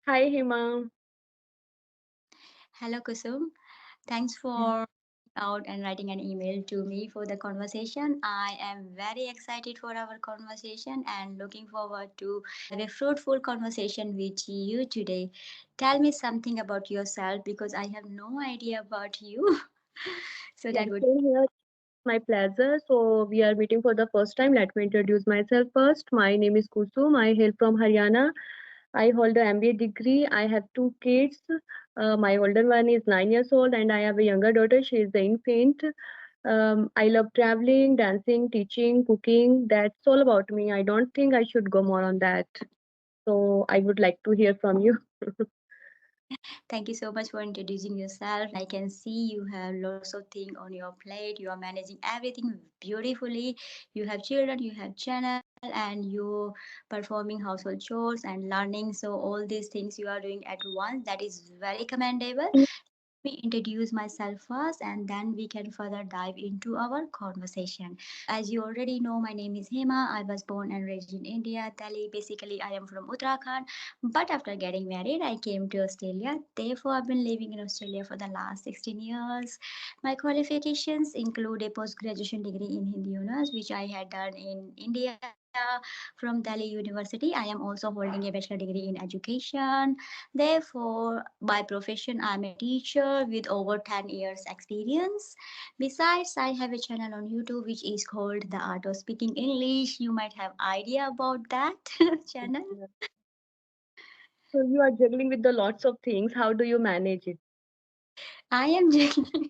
Hi, Hima. Hello, Kusum. Thanks Yeah. for out and writing an email to me for the conversation. I am very excited for our conversation and looking forward to have a fruitful conversation with you today. Tell me something about yourself because I have no idea about you. So Yeah, that would same here. My pleasure. So, we are meeting for the first time. Let me introduce myself first. My name is Kusum. I hail from Haryana. I hold a MBA degree. I have two kids. My older one is 9 years old, and I have a younger daughter. She is the infant. I love traveling, dancing, teaching, cooking. That's all about me. I don't think I should go more on that. So, I would like to hear from you. Thank you so much for introducing yourself. I can see you have lots of things on your plate. You are managing everything beautifully. You have children, you have channel, and you performing household chores and learning. So all these things you are doing at once. That is very commendable. Me introduce myself first and then we can further dive into our conversation. As you already know, my name is Hema. I was born and raised in India, Delhi. Basically I am from Uttarakhand, but after getting married I came to Australia. Therefore I've been living in Australia for the last 16 years. My qualifications include a post graduation degree in Hindi honors which I had done in India from Delhi University. I am also holding a bachelor degree in education. Therefore, by profession, I'm a teacher with over 10 years experience. Besides, I have a channel on YouTube which is called The Art of Speaking English. You might have idea about that channel. So, you are juggling with the lots of things. How do you manage it? I am juggling.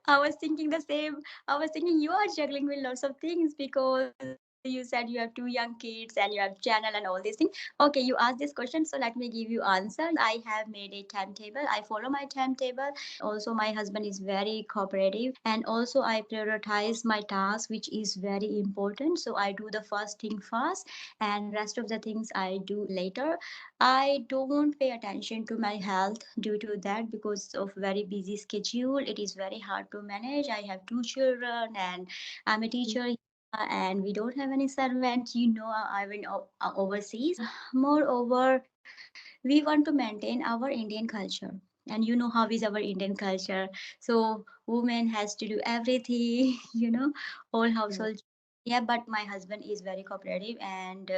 I was thinking the same. I was thinking you are juggling with lots of things because you said you have two young kids and you have channel and all these things. Okay, you asked this question, so let me give you answers. I have made a timetable. I follow my timetable, and also my husband is very cooperative. And also I prioritize my task, which is very important. So I do the first thing first, and rest of the things I do later. I don't pay attention to my health due to that because of very busy schedule. It is very hard to manage. I have two children and I'm a teacher and we don't have any servant. I'm in overseas. Moreover, we want to maintain our Indian culture. And you know how is our Indian culture. So woman has to do everything, all Yeah. household. Yeah, but my husband is very cooperative and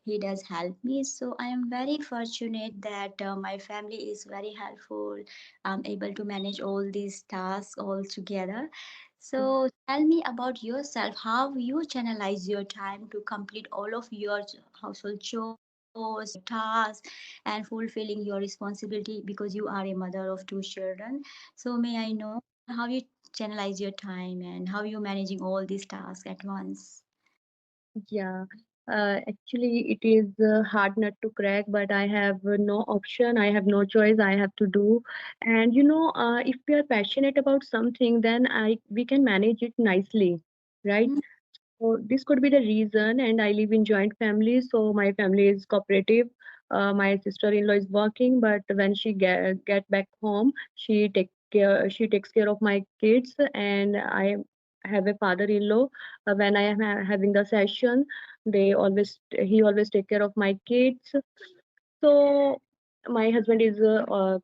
he does help me. So I am very fortunate that my family is very helpful. I'm able to manage all these tasks all together. So tell me about yourself, how you channelize your time to complete all of your household chores, tasks, and fulfilling your responsibility because you are a mother of two children. So may I know how you channelize your time and how you managing all these tasks at once? Yeah, actually, it is a hard nut to crack, but I have no option. I have no choice. I have to do. And if we are passionate about something, then I we can manage it nicely, right? Mm, So this could be the reason. And I live in joint family, so my family is cooperative. My sister-in-law is working, but when she get back home, she takes care of my kids, and I have a father-in-law. When I am having the session, he always take care of my kids. So my husband is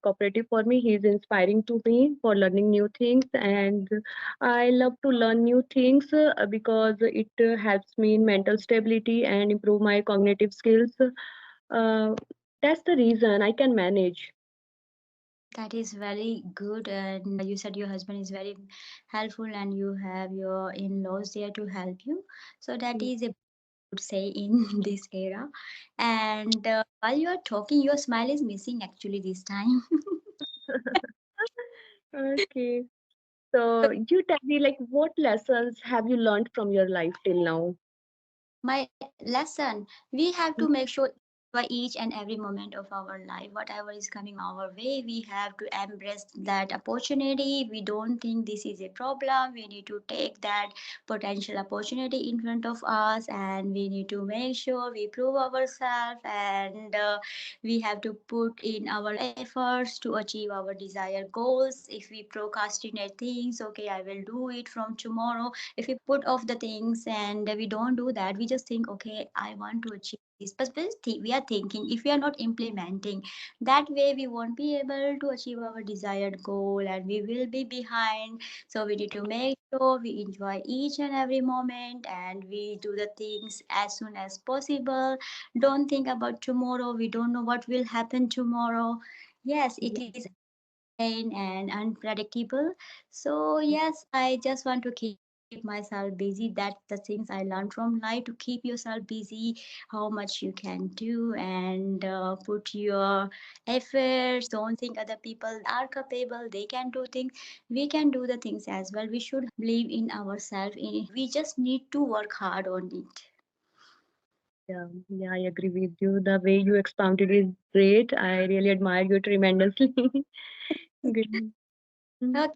cooperative for me. He is inspiring to me for learning new things, and I love to learn new things because it helps me in mental stability and improve my cognitive skills. Uh, that's the reason I can manage. that is very good. And you said your husband is very helpful and you have your in-laws there to help you. So that is a good say in this era. And while you are talking, your smile is missing actually this time. Okay. So you tell me, like, what lessons have you learned from your life till now? My lesson, we have to make sure by each and every moment of our life whatever is coming our way we have to embrace that opportunity. We don't think this is a problem. We need to take that potential opportunity in front of us and we need to make sure we prove ourselves and we have to put in our efforts to achieve our desired goals. If we procrastinate things, okay, I will do it from tomorrow. If we put off the things and we don't do that, we just think, okay, I want to achieve but we are thinking, if we are not implementing, that way we won't be able to achieve our desired goal and we will be behind. So we need to make sure we enjoy each and every moment and we do the things as soon as possible. Don't think about tomorrow. We don't know what will happen tomorrow. Yes, it is and unpredictable. So yes, I just want to keep myself busy. That's the things I learned from life, to keep yourself busy, how much you can do, and put your efforts. Don't think other people are capable, they can do things. We can do the things as well. We should believe in ourselves. We just need to work hard on it. Yeah, yeah, I agree with you. The way you expounded is great. I really admire you tremendously. Good. Mm. Okay.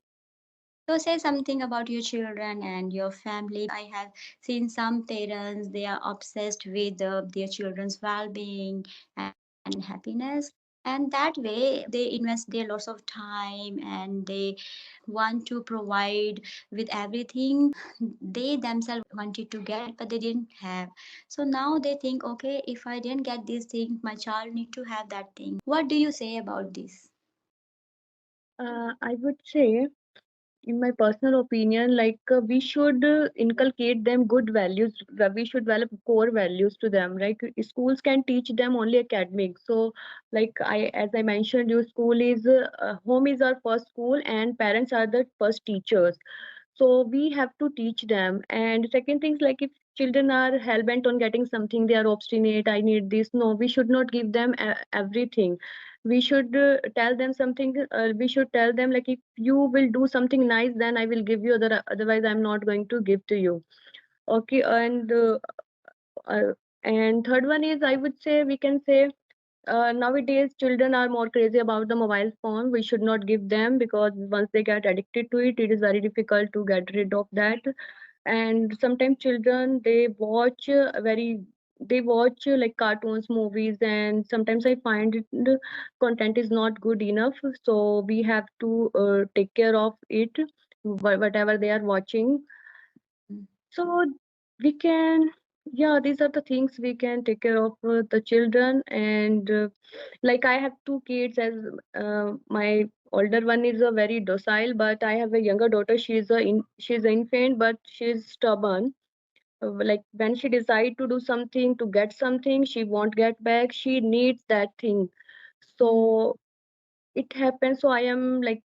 So say something about your children and your family. I have seen some parents, they are obsessed with their children's well-being and happiness. And that way they invest their lots of time and they want to provide with everything they themselves wanted to get but they didn't have. So now they think, okay, if I didn't get this thing, my child need to have that thing. What do you say about this? I would say, in my personal opinion, like we should inculcate them good values. We should develop core values to them. Like schools can teach them only academic. So, like as I mentioned, your school is home is our first school, and parents are the first teachers. So we have to teach them. And second things, like if children are hell bent on getting something, they are obstinate. I need this. No, we should not give them everything. We should tell them something. We should tell them, like, if you will do something nice, then I will give you. Otherwise I'm not going to give to you. Okay. Uh, and third one is, I would say, we can say, nowadays children are more crazy about the mobile phone. We should not give them, because once they get addicted to it, it is very difficult to get rid of that. And sometimes children, they watch like cartoons, movies, and sometimes I find the content is not good enough. So we have to take care of it, whatever they are watching. So we can, yeah, these are the things we can take care of the children. And like I have two kids. As my older one is a very docile, but I have a younger daughter. She's an infant, but she's stubborn. Like when she decide to do something, to get something, she won't get back. She needs that thing. Mm. So it happens. So I am like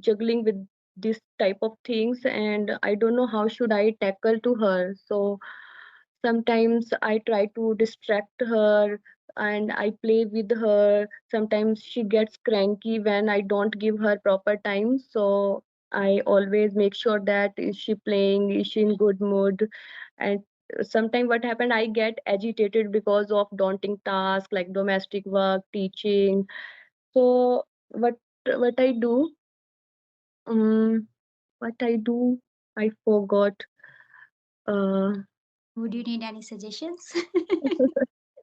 juggling with this type of things, and I don't know how should I tackle to her. So sometimes I try to distract her and I play with her. Sometimes she gets cranky when I don't give her proper time. So I always make sure that is she playing, is she in good mood. And sometimes what happened, I get agitated because of daunting tasks like domestic work, teaching. So what I do, um, what I do, I forgot. Uh, Would you need any suggestions?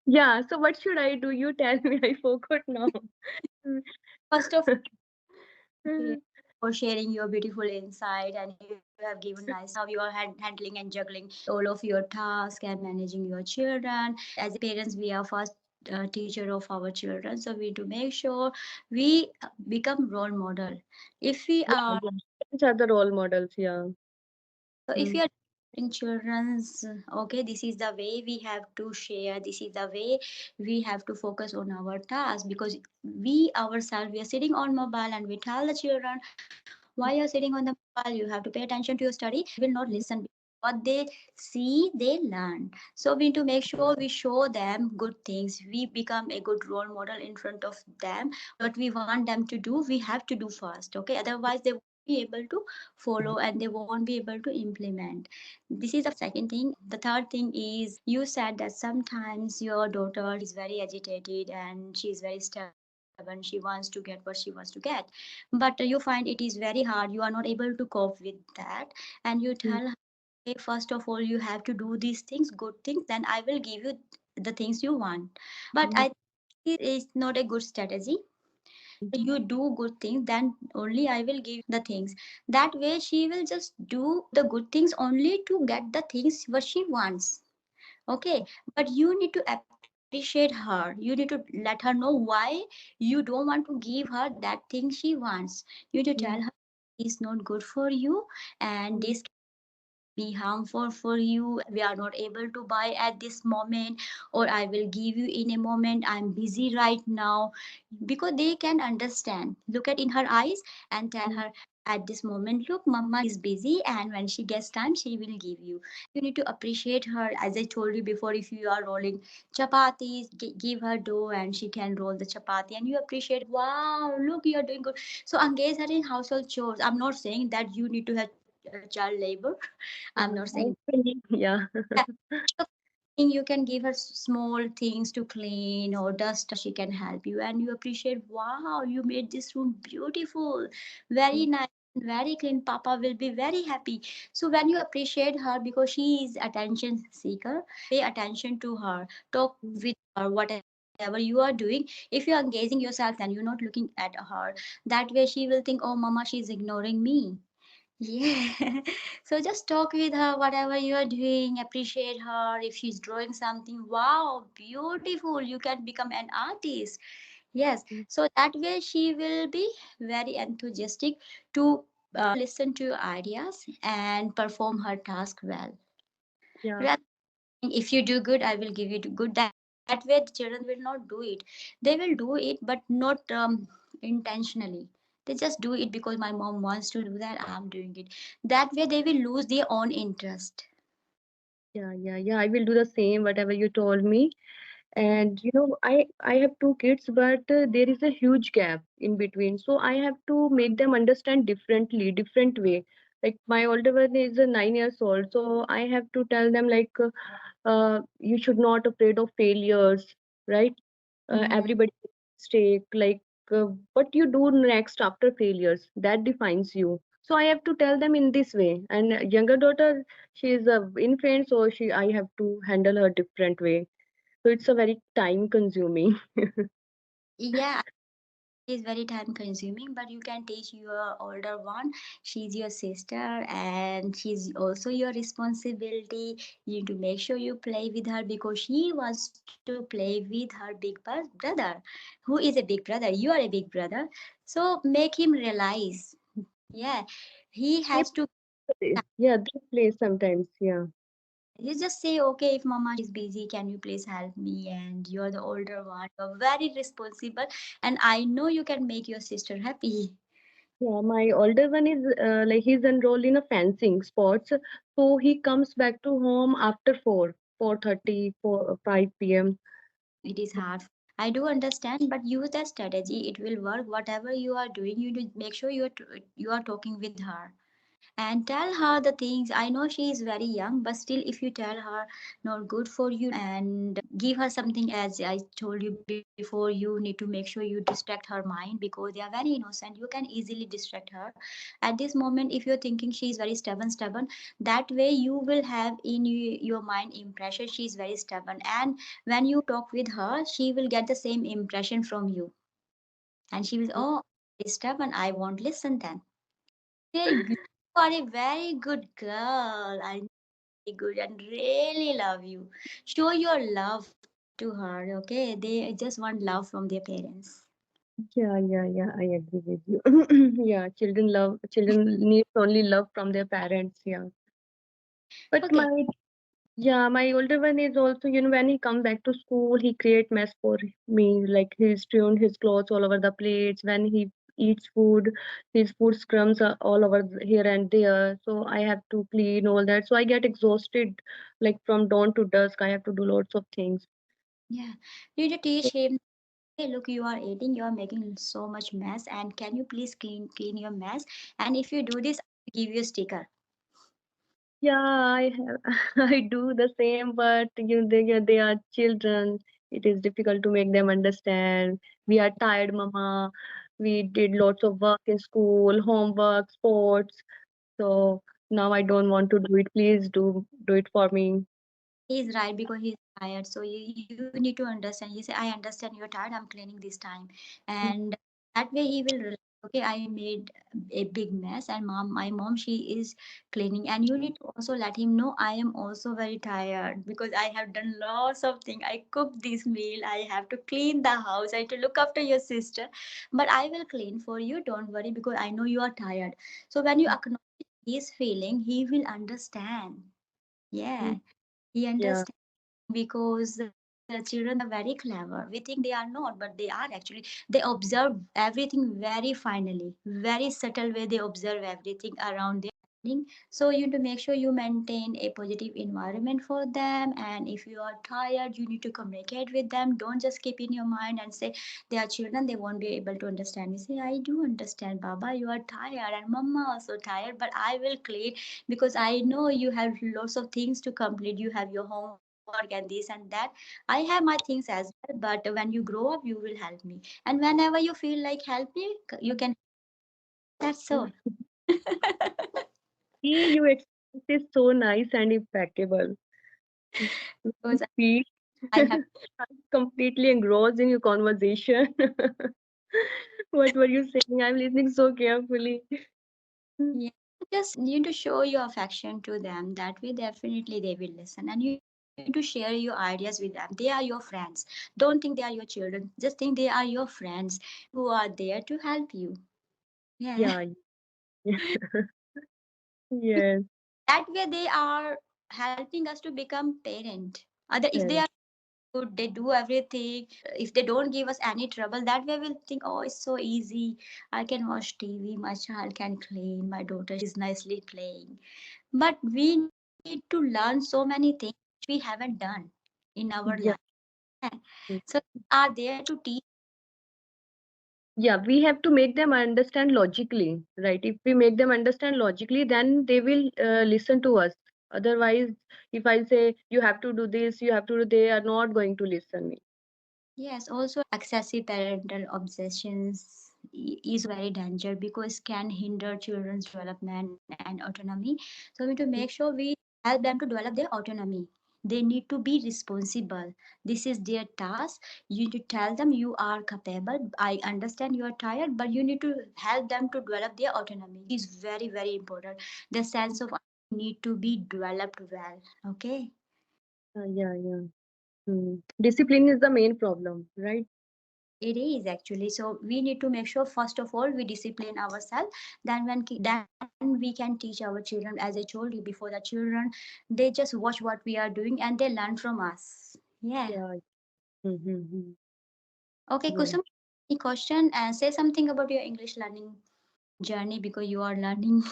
yeah. So what should I do? You tell me. I forgot now. First of all, for sharing your beautiful insight, and you have given nice how you are handling and juggling all of your tasks and managing your children. As a parents, we are first teacher of our children, so we to make sure we become role model. If we Yeah, are yeah. Parents are the role models. Yeah. So if Mm. you are in children's, okay, this is the way we have to share. This is the way we have to focus on our task, because we ourselves we are sitting on mobile and we tell the children, why you're sitting on the mobile, you have to pay attention to your study. They will not listen. What they see, they learn. So we need to make sure we show them good things. We become a good role model in front of them. What we want them to do, we have to do first. Okay, otherwise they won't be able to follow and they won't be able to implement. This is the second thing. The third thing is, you said that sometimes your daughter is very agitated and she is very stubborn. She wants to get what she wants to get, but you find it is very hard. You are not able to cope with that, and you tell her, Mm. "Okay, first of all, you have to do these things, good things. Then I will give you the things you want." But Mm. I think it is not a good strategy. You do good things, then only I will give the things. That way she will just do the good things only to get the things what she wants. Okay, but you need to appreciate appreciate her. You need to let her know why you don't want to give her that thing she wants. You need to Yeah. tell her it's not good for you, and Mm, this be harmful for you. We are not able to buy at this moment, or I will give you in a moment. I'm busy right now. Because they can understand. Look at in her eyes and tell mm, her at this moment, look, mama is busy, and when she gets time, she will give you. You need to appreciate her. As I told you before, if you are rolling chapatis, give her dough and she can roll the chapati, and you appreciate, wow, look, you are doing good. So engage her in household chores. I'm not saying that you need to have child labor. I'm yeah. not saying Yeah. that. You can give her small things to clean or dust her. She can help you, and you appreciate, wow, you made this room beautiful, very Mm, nice, very clean. Papa will be very happy. So when you appreciate her, because she is attention seeker, pay attention to her, talk mm, with her, whatever you are doing. If you are engaging yourself and you're not looking at her, that way she will think, oh mama, she's ignoring me. Yeah. So just talk with her, whatever you are doing, appreciate her. If she's drawing something, wow, beautiful, you can become an artist. Yes. mm. So that way she will be very enthusiastic to listen to your ideas and perform her task well. Yeah. Rather if you do good, I will give you good. That way the children will not do it. They will do it, but not intentionally. They just do it because my mom wants to do that, I'm doing it. That way they will lose their own interest. Yeah, yeah, yeah. I will do the same, whatever you told me. And I have two kids, but there is a huge gap in between. So I have to make them understand differently, different way. Like my older one is 9 years old, so I have to tell them like you should not afraid of failures, right? Mm-hmm. Everybody makes mistake, like what you do next after failures, that defines you. So I have to tell them in this way. And younger daughter, she is a infant, so she I have to handle her different way. So it's a very time consuming. Yeah, is very time consuming, but you can teach your older one. She's your sister and she's also your responsibility. You need to make sure you play with her because she wants to play with her brother, who is a big brother. You are a big brother. So make him realize, yeah, he They has to. play. Yeah, they play sometimes. Yeah. You just say, okay, if mama she's busy, can you please help me? And you're the older one, you're very responsible, and I know you can make your sister happy. Yeah, my older one is like he's enrolled in a fencing sports, so he comes back to home after 4:30, 5 p.m. It is hard. I do understand, but use that strategy. It will work. Whatever you are doing, you need to make sure you are talking with her and tell her the things. I know she is very young, but still, if you tell her not good for you and give her something, as I told you before, you need to make sure you distract her mind because they are very innocent. You can easily distract her. At this moment, if you're thinking she is very stubborn, that way you will have in your mind impression she is very stubborn, and when you talk with her, she will get the same impression from you, and she will, oh, is stubborn, I won't listen then. Very good. You are a very good girl. I know very good and really love you. Show your love to her, okay? They just want love from their parents. Yeah, yeah, yeah. I agree with you. Yeah, children need only love from their parents. Yeah, but Okay. my older one is also, when he come back to school, he create mess for me. Like he's strewn his clothes all over the plates. When he eats food, his food crumbs are all over here and there. So I have to clean all that. So I get exhausted, like from dawn to dusk. I have to do lots of things. Yeah. You need to teach him, hey, look, you are eating, you are making so much mess, and can you please clean your mess? And if you do this, I'll give you a sticker. Yeah, I have. I do the same, but they are children. It is difficult to make them understand. We are tired, mama. We did lots of work in school, homework, sports. So now I don't want to do it. Please do it for me. He's right because he's tired. So you need to understand. You say, I understand you're tired. I'm cleaning this time. And that way he will relax. okay, I made a big mess, and my mom, she is cleaning. And you need to also let him know I am also very tired because I have done lots of things. I cooked this meal, I have to clean the house, I have to look after your sister, but I will clean for you, don't worry, because I know you are tired. So when you acknowledge his feeling, he will understand. Yeah, Mm. he Yeah, understands, because the children, they are very clever. We think they are not, but they are actually. They observe everything very finally, very subtle way. They observe everything around them happening. So you need to make sure you maintain a positive environment for them. And if you are tired, you need to communicate with them. Don't just keep in your mind and say they are children, they won't be able to understand. You say, I do understand, Baba, you are tired, and Mama also tired, but I will clean because I know you have lots of things to complete. You have your homework and this and that. I have my things as well, but when you grow up, you will help me. And whenever you feel like help me, you can. That's all. yeah. See, your experience is so nice and impeccable. Mm. Because Speak. I have. I'm completely engrossed in your conversation. What were you saying? I'm listening so carefully. Yeah, just you need to show your affection to them. That way, definitely they will listen. And you need to share your ideas with them. They are your friends. Don't think they are your children. Just think they are your friends who are there to help you. Yeah. Yeah, yes, That way, they are helping us to become parent. Other, if they are correct. good, they do everything. If they don't give us any trouble, that way we'll think, oh, it's so easy. I can watch TV, my child can clean, my daughter, she's nicely playing. But we need to learn so many things which we haven't done in our life. Yeah. Yeah. So are there to teach. Yeah, we have to make them understand logically, right? If we make them understand logically, then they will listen to us. Otherwise, if I say you have to do this, you have to do, they are not going to listen me. Yes, also excessive parental obsessions is very danger because can hinder children's development and autonomy. So we need to make sure we help them to develop their autonomy. They need to be responsible. This is their task. You need to tell them you are capable. I understand you are tired, but you need to help them to develop their autonomy. It is very, very important. The sense of need to be developed well. Okay. Yeah, yeah. Discipline is the main problem, right? It is actually. So we need to make sure first of all we discipline ourselves. Then we can teach our children. As I told you before, the children, they just watch what we are doing and they learn from us. Yeah. Yeah. Mm-hmm. Okay, Yeah. Kusum. Any question and say something about your English learning journey because you are learning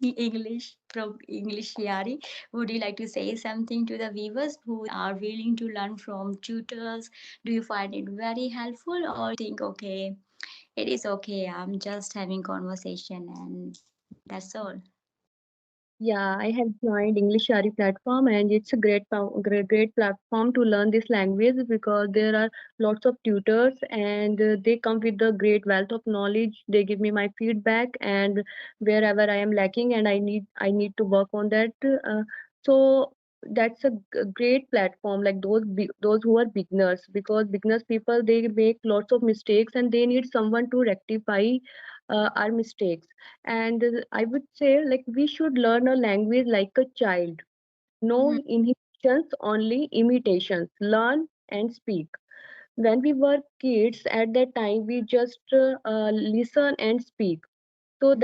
English from English Yari. Would you like to say something to the viewers who are willing to learn from tutors? Do you find it very helpful or think okay? It is okay. I'm just having conversation and that's all. Yeah, I have joined English Shari platform and it's a great platform to learn this language because there are lots of tutors and they come with a great wealth of knowledge. They give me my feedback and wherever I am lacking and I need to work on that. So that's a great platform like those who are beginners because beginners people they make lots of mistakes and they need someone to rectify our mistakes. And I would say, like, we should learn a language like a child. No Mhm. inhibitions, only imitations. Learn and speak. When we were kids, at that time, we just listen and speak. So Mhm.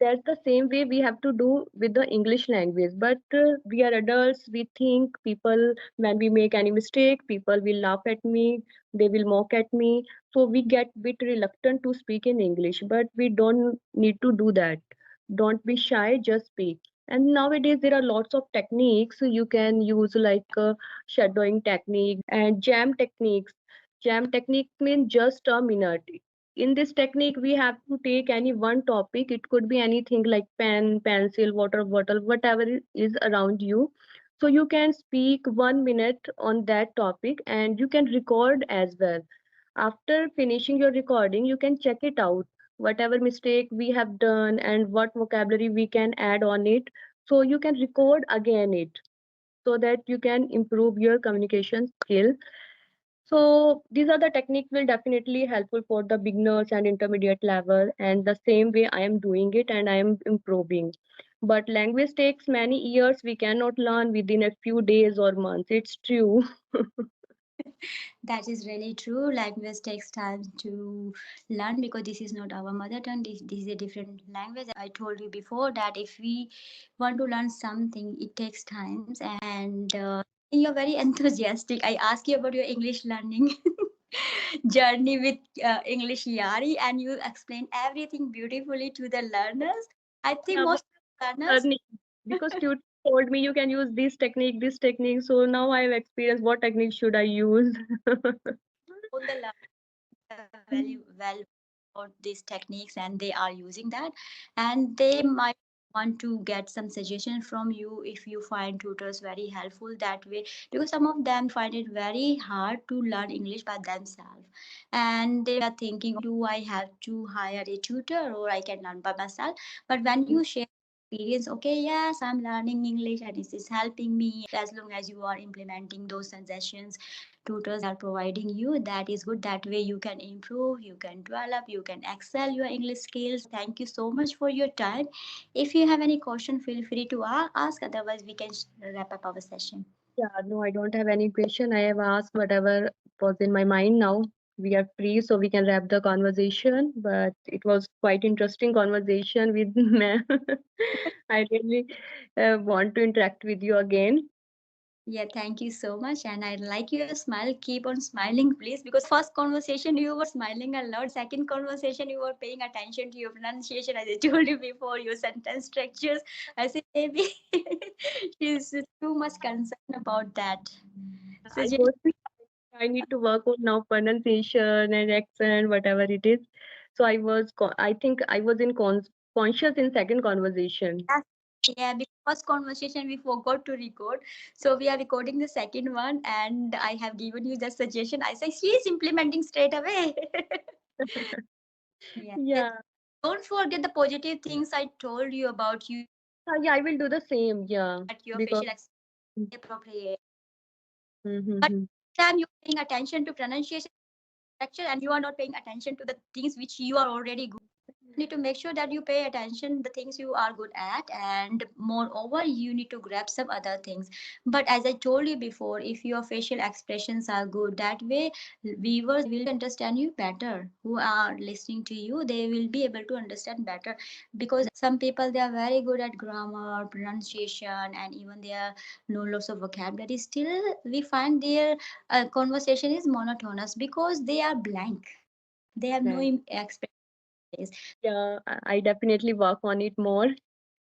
that's the same way we have to do with the English language. But we are adults. We think people when we make any mistake, people will laugh at me. They will mock at me. So we get bit reluctant to speak in English. But we don't need to do that. Don't be shy. Just speak. And nowadays there are lots of techniques you can use like shadowing technique and jam techniques. Jam technique means just a minute. In this technique we have to take any one topic. It could be anything like pen, pencil, water bottle, whatever is around you. So you can speak 1 minute on that topic and you can record as well. After finishing your recording you can check it out, whatever mistake we have done and what vocabulary we can add on it. So you can record again it so that you can improve your communication skill. So these are the techniques will definitely helpful for the beginners and intermediate level, and the same way I am doing it and I am improving. But language takes many years. We cannot learn within a few days or months. It's true. That is really true. Language takes time to learn because this is not our mother tongue. This is a different language. I told you before that if we want to learn something, it takes time. And you're very enthusiastic. I asked you about your English learning journey with English Yari, and you explained everything beautifully to the learners. I think Yeah, but most learners learning because tutor told me you can use this technique. So now I have experienced what technique should I use. own the value well about these techniques and they are using that, and they might want to get some suggestion from you if you find tutors very helpful that way, because some of them find it very hard to learn English by themselves, and they are thinking, do I have to hire a tutor or I can learn by myself? But when you share experience, okay, yes, I'm learning English and this is helping me, as long as you are implementing those suggestions tutors are providing you, that is good. That way you can improve, you can develop, you can excel your English skills. Thank you so much for your time. If you have any question, feel free to ask, otherwise we can wrap up our session. Yeah, no, I don't have any question. I have asked whatever was in my mind now. We are free, so we can wrap the conversation. But it was quite interesting conversation with ma'am. I really want to interact with you again. Yeah, thank you so much. And I like your smile. Keep on smiling, please. Because first conversation you were smiling a lot. Second conversation you were paying attention to your pronunciation, as I told you before, your sentence structures. I said maybe she's too much concerned about that. So I was I need to work on now pronunciation and accent, whatever it is. So I think I was in conscious in second conversation. yes, yeah, because first conversation we forgot to record. So we are recording the second one and I have given you the suggestion. I say she is implementing straight away. Yeah. And Yeah, don't forget the positive things I told you about you yeah, I will do the same. Yeah, at your because facial expression appropriate. But mm-hmm. time you're paying attention to pronunciation structure and you are not paying attention to the things which you are already good. Need to make sure that you pay attention the things you are good at, and moreover you need to grab some other things. But as I told you before, if your facial expressions are good, that way viewers will understand you better, who are listening to you, they will be able to understand better. Because some people, they are very good at grammar, pronunciation, and even they are know lots of vocabulary, still we find their conversation is monotonous because they are blank, they have no Right. expression. Yeah, I definitely work on it more.